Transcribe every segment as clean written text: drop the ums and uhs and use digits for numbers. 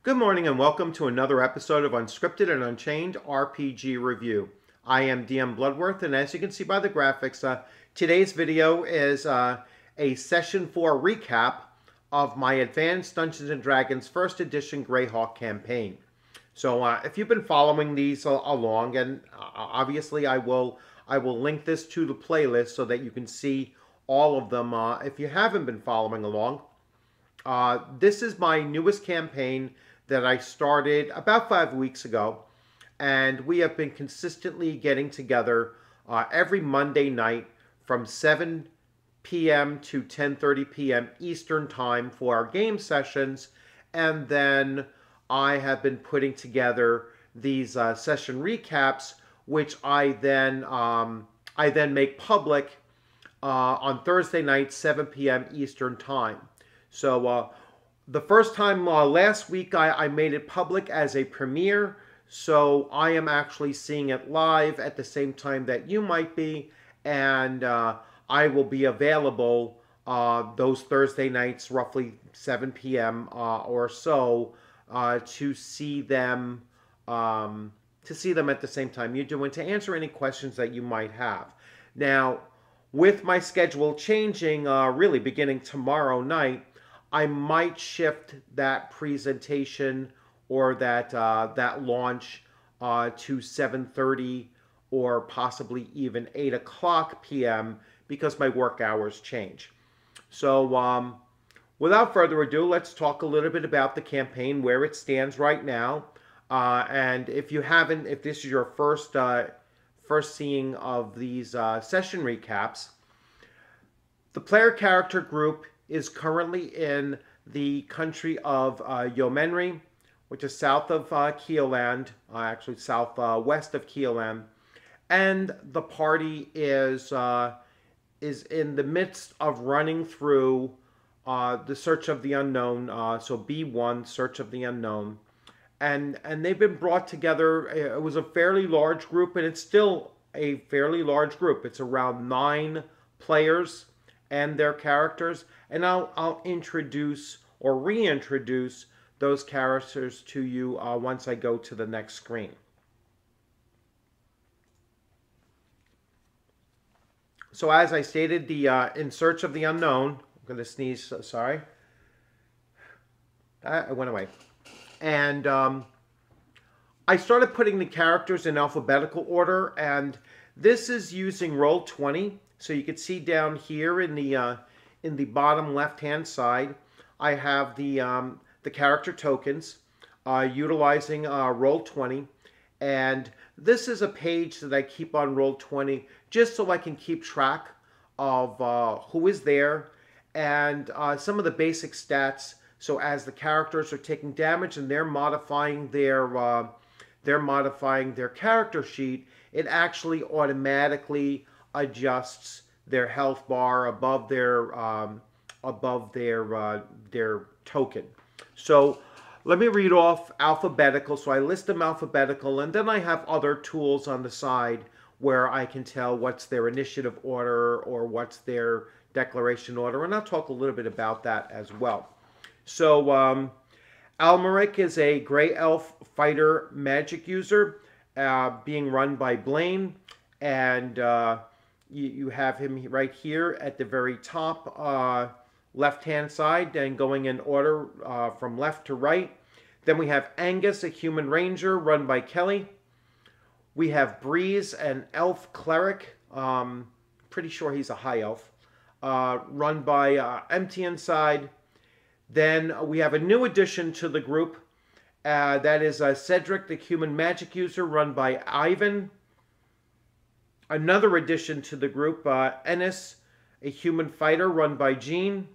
Good morning and welcome to another episode of Unscripted and Unchained RPG Review. I am DM Bluddworth, and as you can see by the graphics, today's video is a Session 4 recap of my Advanced Dungeons & Dragons First Edition Greyhawk campaign. So if you've been following these along, and obviously I will link this to the playlist so that you can see all of them if you haven't been following along. This is my newest campaign that I started about 5 weeks ago, and we have been consistently getting together every Monday night from 7 p.m. to 10:30 p.m. Eastern Time for our game sessions, and then I have been putting together these session recaps, which I then make public on Thursday night, 7 p.m. Eastern Time. So the first time last week I made it public as a premiere, so I am actually seeing it live at the same time that you might be, and I will be available those Thursday nights, roughly 7 p.m. Or so, to see them at the same time you do, and to answer any questions that you might have. Now, with my schedule changing, really beginning tomorrow night, I might shift that presentation or that launch to 7:30 or possibly even 8 o'clock p.m. because my work hours change. So without further ado, let's talk a little bit about the campaign, where it stands right now. And if this is your first seeing of these session recaps, the player character group is currently in the country of Yeomanry, which is south of Keeland, actually southwest of Keeland, and the party is in the midst of running through the Search of the Unknown, so B1, Search of the Unknown, and they've been brought together. It was a fairly large group, and it's still a fairly large group. It's around 9 players and their characters, and I'll introduce or reintroduce those characters to you once I go to the next screen. So as I stated, the In Search of the Unknown, I'm going to sneeze, sorry. It went away. And I started putting the characters in alphabetical order, and this is using Roll20. So you can see down here in the bottom left-hand side, I have the character tokens utilizing Roll20, and this is a page that I keep on Roll20 just so I can keep track of who is there and some of the basic stats. So as the characters are taking damage and they're modifying their character sheet, it actually automatically adjusts their health bar above their token. So let me read off alphabetical. So I list them alphabetical, and then I have other tools on the side where I can tell what's their initiative order or what's their declaration order, and I'll talk a little bit about that as well. So Almeric is a Grey Elf fighter magic user being run by Blaine, and you have him right here at the very top left-hand side, and going in order from left to right. Then we have Angus, a human ranger run by Kelly. We have Breeze, an elf cleric, pretty sure he's a high elf, run by Empty Inside. Then we have a new addition to the group, that is Cedric, the human magic user run by Ivan. Another addition to the group, Ennis, a human fighter run by Jean.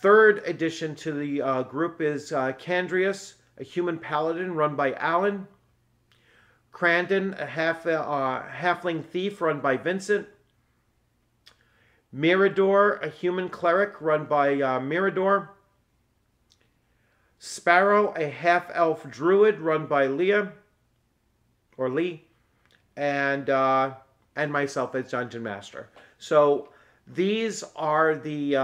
Third addition to the group is Candrius, a human paladin run by Alan. Crandon, a halfling thief run by Vincent. Mirador, a human cleric run by Mirador. Sparrow, a half-elf druid run by Lee. And myself as Dungeon Master. So These are the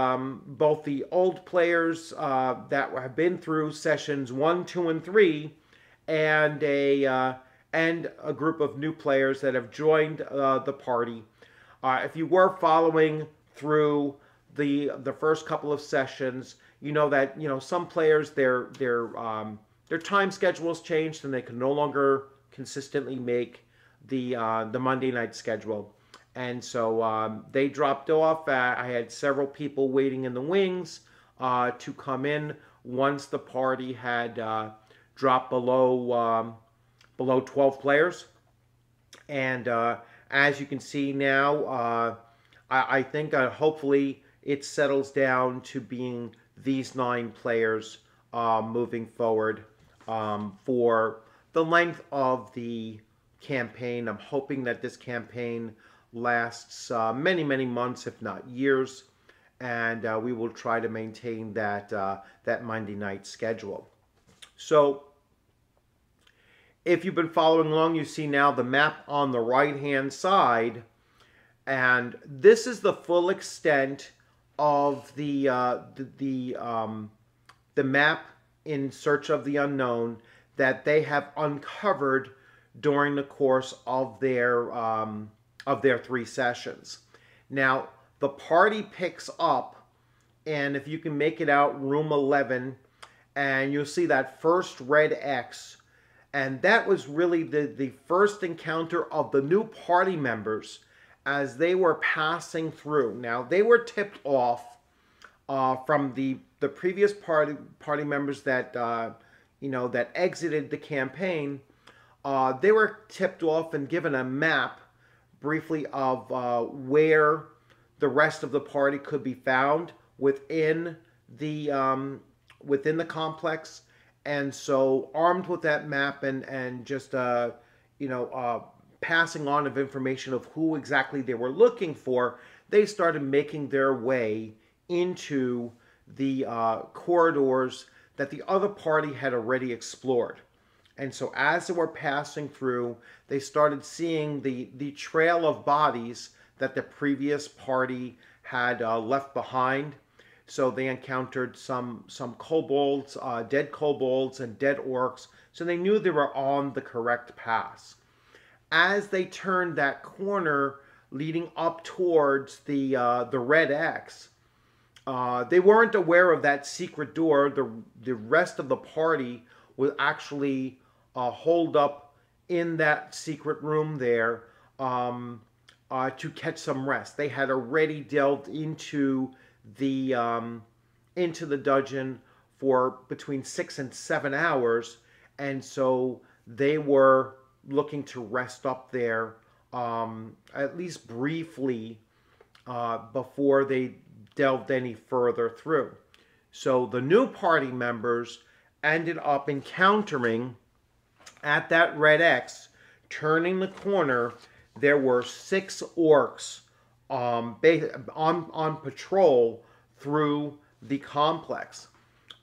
both the old players that have been through sessions 1, 2, and 3, and a group of new players that have joined the party. If you were following through the first couple of sessions, you know that some players their time schedules changed and they can no longer consistently make the Monday night schedule. And so they dropped off. I had several people waiting in the wings to come in once the party had dropped below 12 players. And as you can see now, I think hopefully it settles down to being these 9 players moving forward for the length of the campaign. I'm hoping that this campaign lasts many, many months, if not years, and we will try to maintain that Monday night schedule. So if you've been following along, you see now the map on the right-hand side, and this is the full extent of the map in Search of the Unknown that they have uncovered during the course of their 3 sessions. Now, the party picks up, and if you can make it out, room 11, and you'll see that first red X, and that was really the first encounter of the new party members as they were passing through. Now, they were tipped off from the previous party members that that exited the campaign. They were tipped off and given a map briefly of where the rest of the party could be found within the complex. And so, armed with that map and just passing on of information of who exactly they were looking for, they started making their way into the corridors that the other party had already explored. And so as they were passing through, they started seeing the trail of bodies that the previous party had left behind. So they encountered some kobolds, dead kobolds and dead orcs. So they knew they were on the correct path. As they turned that corner leading up towards the red X, they weren't aware of that secret door. The rest of the party was actually holed up in that secret room there to catch some rest. They had already delved into the dungeon for between 6 and 7 hours, and so they were looking to rest up there at least briefly before they delved any further through. So the new party members ended up encountering at that red X, turning the corner, there were 6 orcs on patrol through the complex.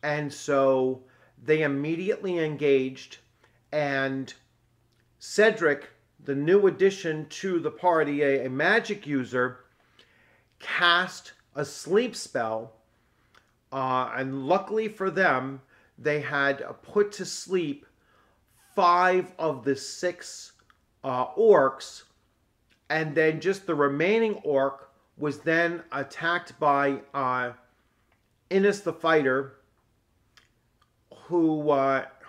And so they immediately engaged, and Cedric, the new addition to the party, a magic user, cast a sleep spell, and luckily for them, they had put to sleep 5 of the 6 orcs, and then just the remaining orc was then attacked by Innes the Fighter, who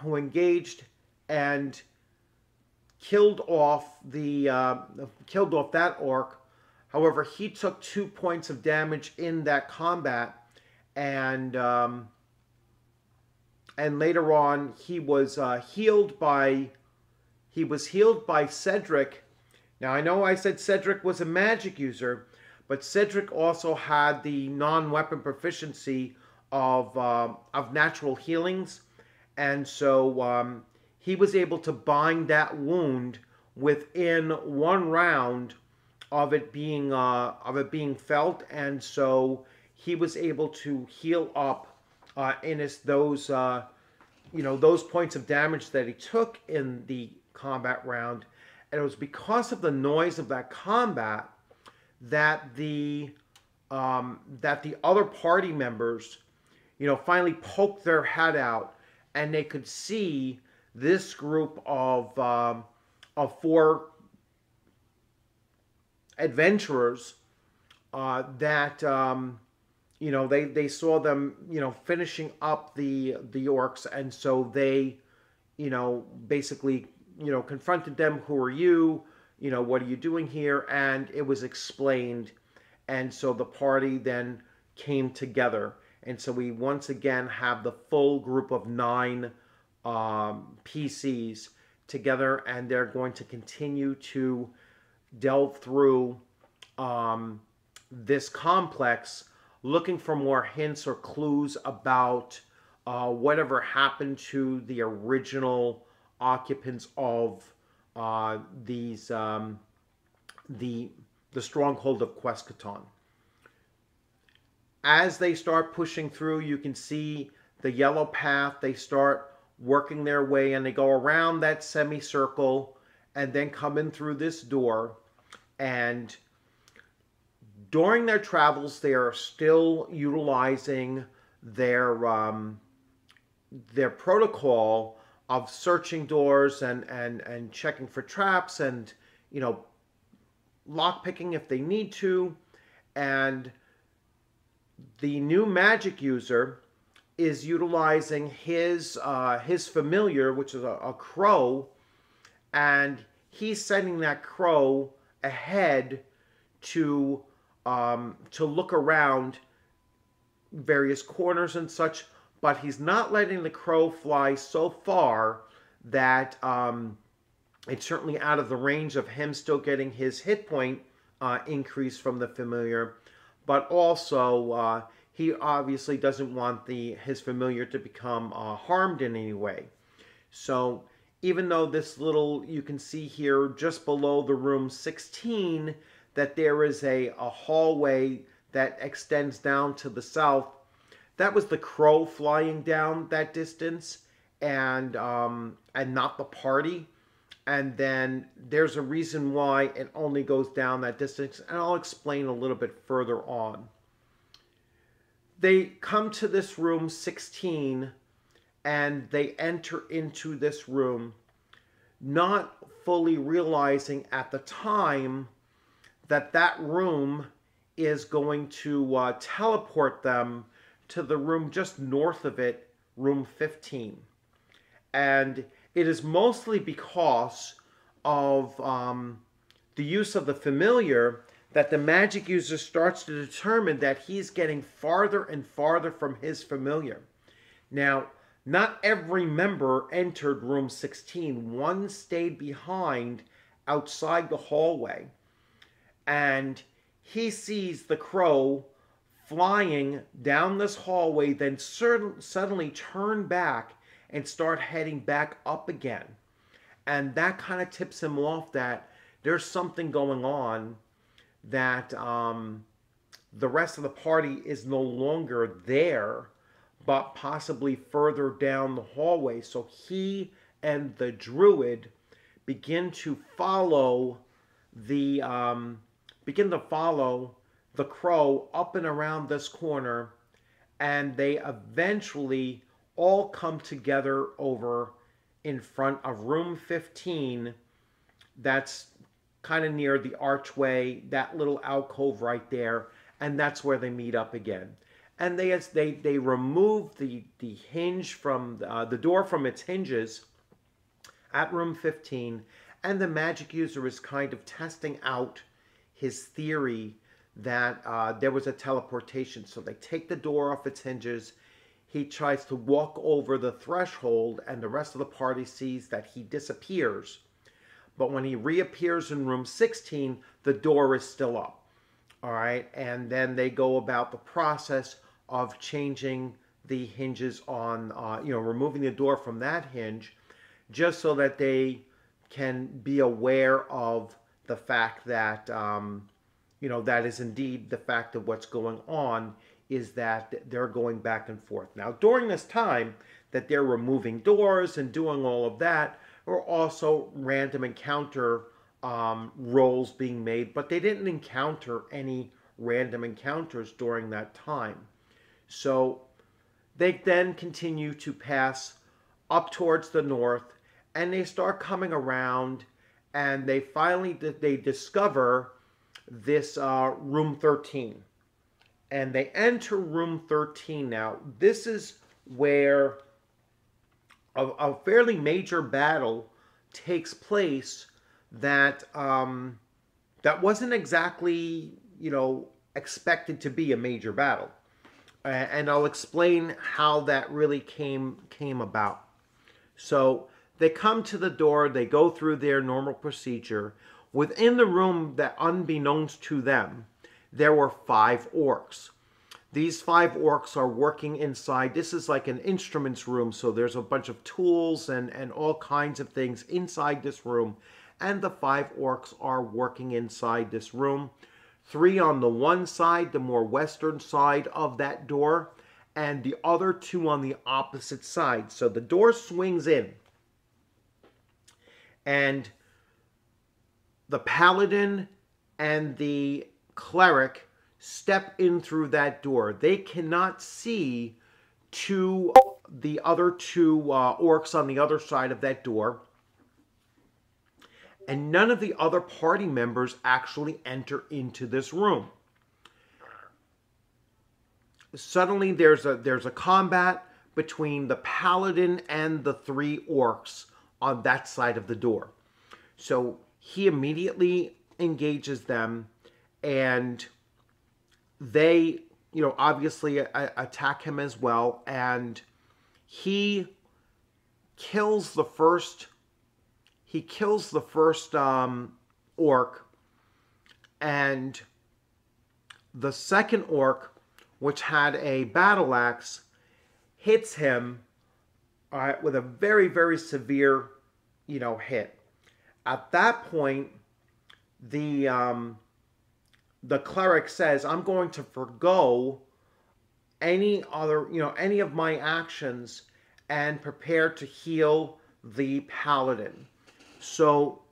engaged and killed off that orc. However, he took 2 points of damage in that combat, and later on he was healed by Cedric. Now, I know I said Cedric was a magic user, but Cedric also had the non-weapon proficiency of natural healings, and so he was able to bind that wound within 1 round of it being felt, and so he was able to heal up Innes those points of damage that he took in the combat round. And it was because of the noise of that combat that the that the other party members, finally poked their head out, and they could see this group of four adventurers that they saw them finishing up the orcs, and so they basically confronted them. Who are you? What are you doing here? And it was explained, and so the party then came together, and so we once again have the full group of 9 PCs together, and they're going to continue to delve through this complex, looking for more hints or clues about whatever happened to the original occupants of the stronghold of Quescaton. As they start pushing through, you can see the yellow path. They start working their way, and they go around that semicircle and then come in through this door. And during their travels, they are still utilizing their protocol of searching doors and checking for traps and lockpicking if they need to. And the new magic user is utilizing his familiar, which is a crow, and he's sending that crow ahead to look around various corners and such, but he's not letting the crow fly so far that it's certainly out of the range of him still getting his hit point increase from the familiar, but also he obviously doesn't want his familiar to become harmed in any way. So even though this little, you can see here just below the room 16 that there is a hallway that extends down to the south. That was the crow flying down that distance, and not the party. And then there's a reason why it only goes down that distance, and I'll explain a little bit further on. They come to this room 16, and they enter into this room, not fully realizing at the time that that room is going to teleport them to the room just north of it, room 15. And it is mostly because of the use of the familiar that the magic user starts to determine that he's getting farther and farther from his familiar. Now, not every member entered room 16. One stayed behind outside the hallway. And he sees the crow flying down this hallway, then suddenly turn back and start heading back up again. And that kind of tips him off that there's something going on, that the rest of the party is no longer there, but possibly further down the hallway. So he and the druid begin to follow the crow up and around this corner, and they eventually all come together over in front of room 15. That's kind of near the archway, that little alcove right there, and that's where they meet up again. And they remove the hinge from the door from its hinges at room 15, and the magic user is kind of testing out his theory that there was a teleportation. So they take the door off its hinges. He tries to walk over the threshold, and the rest of the party sees that he disappears. But when he reappears in room 16, the door is still up. All right, and then they go about the process of changing the hinges on, removing the door from that hinge, just so that they can be aware of the fact that, that is indeed the fact of what's going on, is that they're going back and forth. Now, during this time that they're removing doors and doing all of that, there were also random encounter rolls being made, but they didn't encounter any random encounters during that time. So they then continue to pass up towards the north, and they start coming around, and they finally they discover this room 13. And they enter room 13 now. This is where a fairly major battle takes place that that wasn't exactly, expected to be a major battle. And I'll explain how that really came about. So they come to the door, they go through their normal procedure. Within the room, that unbeknownst to them, there were 5 orcs. These 5 orcs are working inside. This is like an instruments room, so there's a bunch of tools and all kinds of things inside this room. And the 5 orcs are working inside this room. 3 on the one side, the more western side of that door, and the other 2 on the opposite side. So the door swings in. And the paladin and the cleric step in through that door. They cannot see the other 2 orcs on the other side of that door. And none of the other party members actually enter into this room. Suddenly there's a combat between the paladin and the 3 orcs on that side of the door. So he immediately engages them, and they, obviously attack him as well, and he kills the first orc, and the second orc, which had a battle axe, hits him with a very, very severe, hit. At that point, the cleric says, "I'm going to forgo any of my actions and prepare to heal the paladin." So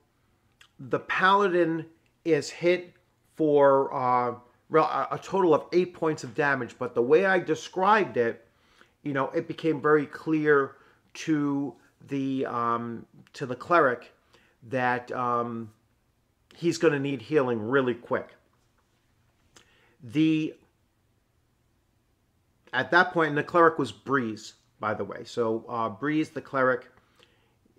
the paladin is hit for a total of 8 points of damage. But the way I described it, it became very clear to the cleric that he's going to need healing really quick. At that point, and the cleric was Breeze, by the way. So Breeze, the cleric,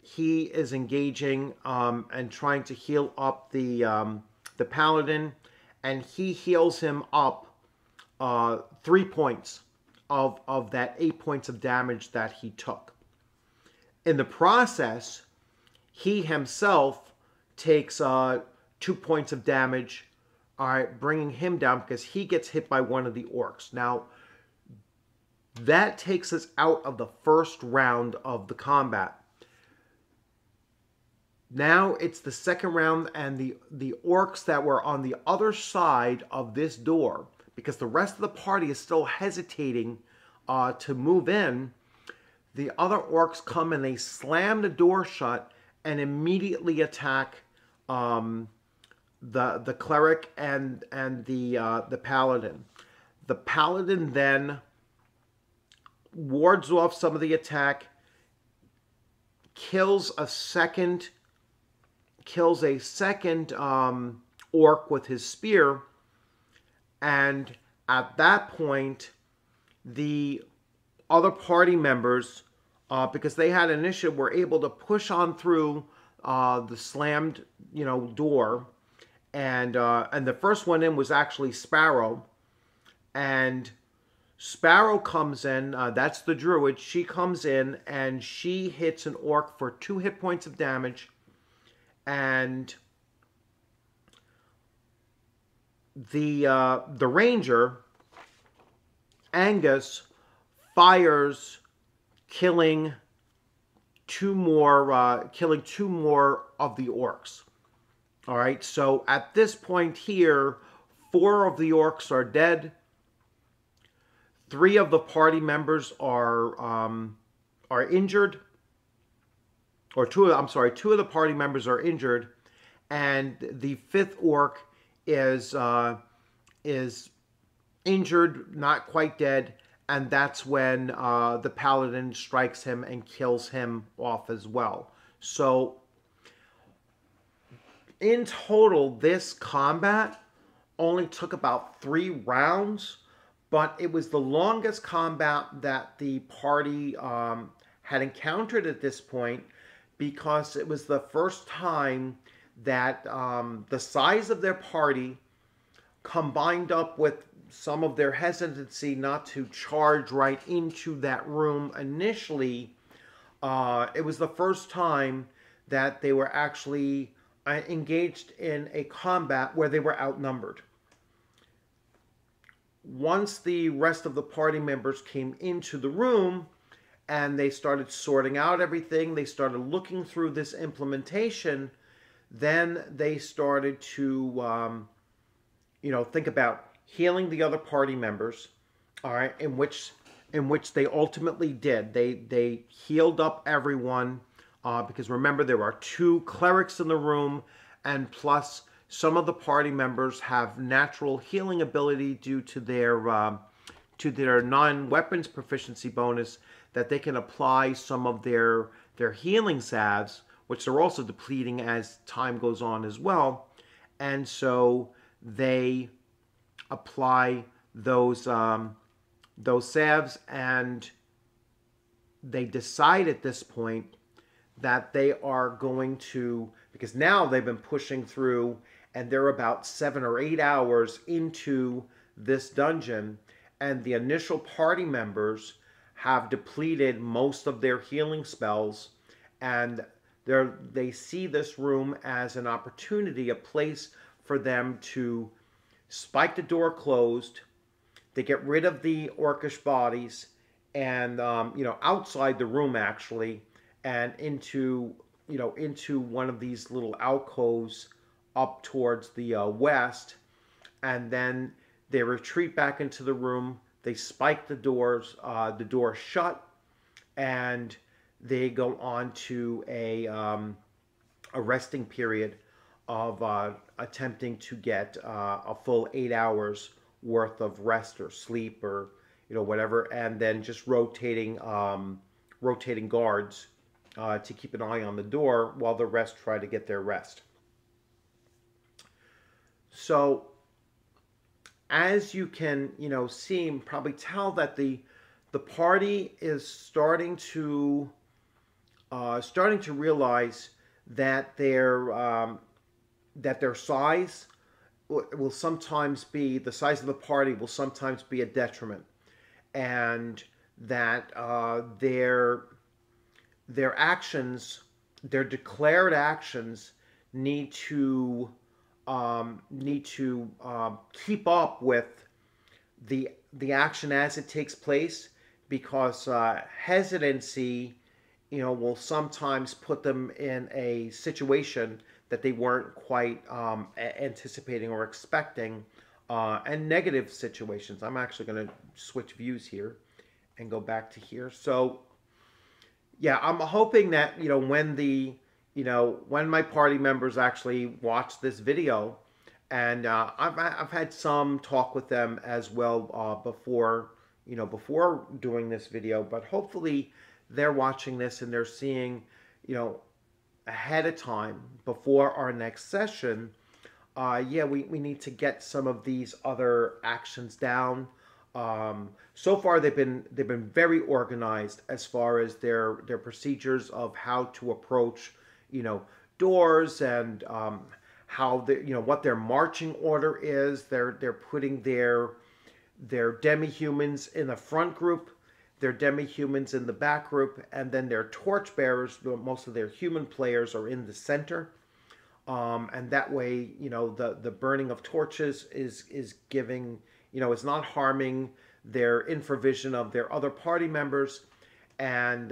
he is engaging and trying to heal up the paladin, and he heals him up 3 points of that 8 points of damage that he took. In the process, he himself takes 2 points of damage, bringing him down because he gets hit by one of the orcs. Now, that takes us out of the first round of the combat. Now it's the second round, and the orcs that were on the other side of this door, because the rest of the party is still hesitating to move in, the other orcs come and they slam the door shut and immediately attack the cleric and the paladin. The paladin then wards off some of the attack, kills a second orc with his spear, and at that point, the other party members, because they had initiative, were able to push on through the slammed, door, and the first one in was actually Sparrow, and Sparrow comes in. That's the druid. She comes in and she hits an orc for 2 hit points of damage, and the ranger Angus fires, killing 2 more of the orcs. All right, so at this point here, 4 of the orcs are dead. 3 of the party members are injured, or 2 of the party members are injured, and the 5th orc is is injured, not quite dead, and that's when the paladin strikes him and kills him off as well. So in total, this combat only took about 3 rounds, but it was the longest combat that the party had encountered at this point, because it was the first time that the size of their party combined up with some of their hesitancy not to charge right into that room initially. It was the first time that they were actually engaged in a combat where they were outnumbered. Once the rest of the party members came into the room and they started sorting out everything, they started looking through this implementation, then they started to think about healing the other party members, all right, in which they ultimately did. They healed up everyone, because remember, there are 2 clerics in the room, and plus some of the party members have natural healing ability due to their non-weapons proficiency bonus, that they can apply some of their healing salves, which they're also depleting as time goes on as well. And so they apply those salves, and they decide at this point that they are going to, because now they've been pushing through and they're about 7 or 8 hours into this dungeon, and the initial party members have depleted most of their healing spells, and they see this room as an opportunity, a place for them to spike the door closed. They get rid of the orcish bodies, and outside the room actually, and into one of these little alcoves up towards the west, and then they retreat back into the room. They spike the doors shut, and they go on to a resting period of attempting to get a full 8 hours worth of rest or sleep, or whatever, and then just rotating guards to keep an eye on the door while the rest try to get their rest. So as you can see and probably tell, that the party is starting to realize that their size will sometimes be, the size of the party will sometimes be a detriment, and that their actions, their declared actions, need to keep up with the action as it takes place, because hesitancy will sometimes put them in a situation that they weren't quite anticipating or expecting, and negative situations. I'm actually going to switch views here and go back to here. So yeah, I'm hoping that when my party members actually watch this video, and I've had some talk with them as well before doing this video, but hopefully they're watching this and they're seeing ahead of time, before our next session, we need to get some of these other actions down. So far they've been very organized as far as their procedures of how to approach doors, and how what their marching order is. They're putting their demi-humans in the front group, their demi-humans in the back group, and then their torchbearers, most of their human players, are in the center. And that way, the burning of torches is giving, it's not harming their infravision of their other party members, and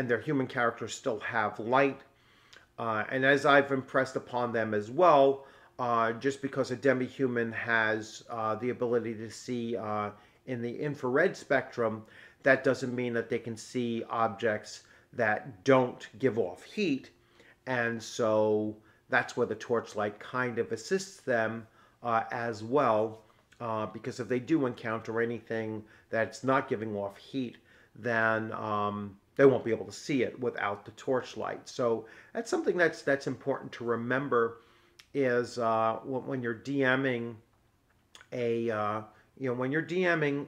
their human characters still have light. And as I've impressed upon them as well, just because a demi-human has the ability to see in the infrared spectrum, that doesn't mean that they can see objects that don't give off heat. And so that's where the torchlight kind of assists them as well, because if they do encounter anything that's not giving off heat, then they won't be able to see it without the torchlight. So that's something that's important to remember is when you're DMing when you're DMing,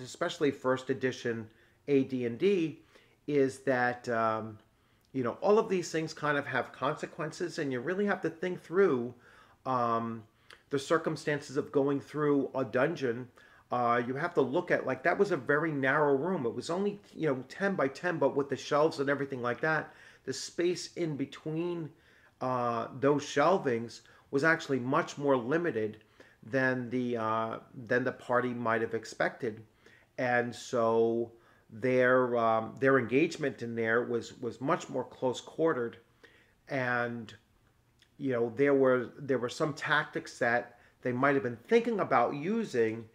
especially first edition AD&D, is that all of these things kind of have consequences, and you really have to think through the circumstances of going through a dungeon. You have to look at, like, that was a very narrow room. It was only 10 by 10, but with the shelves and everything like that, the space in between those shelvings was actually much more limited than the party might have expected, and so their engagement in there was much more close quartered, and there were some tactics that they might have been thinking about using,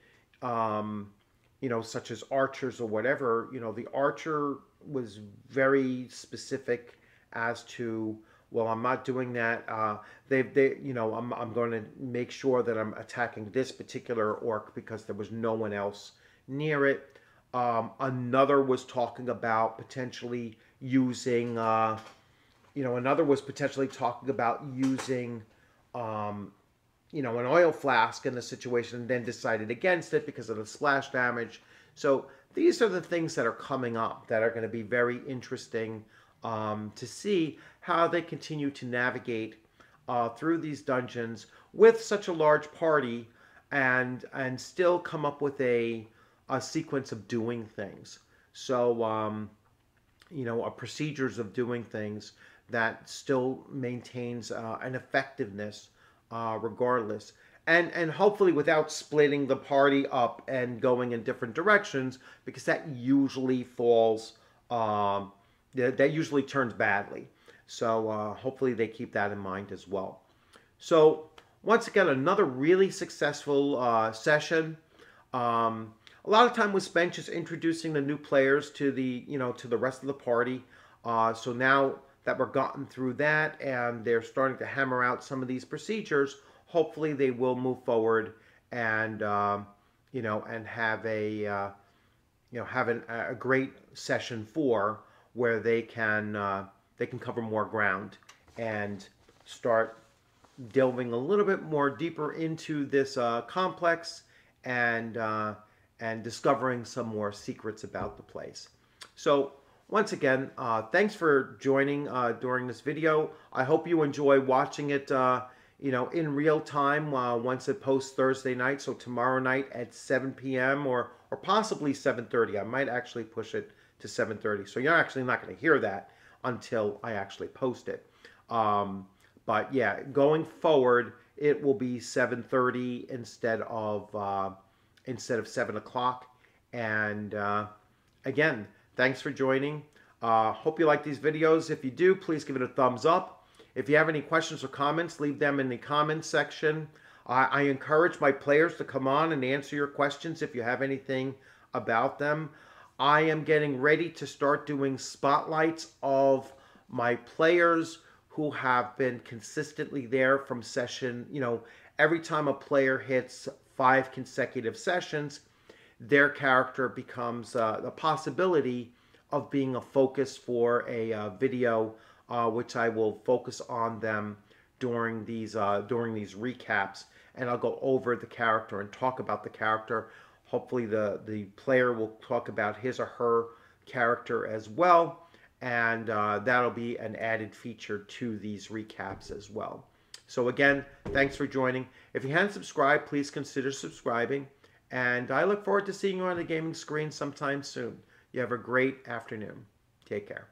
such as archers or whatever. The archer was very specific as to, well, I'm not doing that. I'm going to make sure that I'm attacking this particular orc because there was no one else near it. Another was talking about potentially using, an oil flask in the situation, and then decided against it because of the splash damage. So these are the things that are coming up that are going to be very interesting to see how they continue to navigate through these dungeons with such a large party, and still come up with a sequence of doing things. So procedures of doing things that still maintains an effectiveness regardless, and hopefully without splitting the party up and going in different directions, because that usually falls that usually turns badly. So hopefully they keep that in mind as well. So once again, another really successful session. A lot of time was spent just introducing the new players to the rest of the party. So now that we're gotten through that and they're starting to hammer out some of these procedures, hopefully they will move forward and and have a great session 4 where they can cover more ground and start delving a little bit more deeper into this complex, and discovering some more secrets about the place. So once again, thanks for joining during this video. I hope you enjoy watching it in real time once it posts Thursday night. So tomorrow night at 7 p.m. or possibly 7:30. I might actually push it to 7:30. So you're actually not going to hear that until I actually post it. But yeah, going forward, it will be 7:30 instead of 7 o'clock. And again, thanks for joining. Hope you like these videos. If you do, please give it a thumbs up. If you have any questions or comments, leave them in the comments section. I encourage my players to come on and answer your questions if you have anything about them. I am getting ready to start doing spotlights of my players who have been consistently there from session. Every time a player hits 5 consecutive sessions, their character becomes the possibility of being a focus for a video, which I will focus on them during these recaps, and I'll go over the character and talk about the character. Hopefully the player will talk about his or her character as well, and that'll be an added feature to these recaps as well. So again, thanks for joining. If you haven't subscribed, please consider subscribing, and I look forward to seeing you on the gaming screen sometime soon. You have a great afternoon. Take care.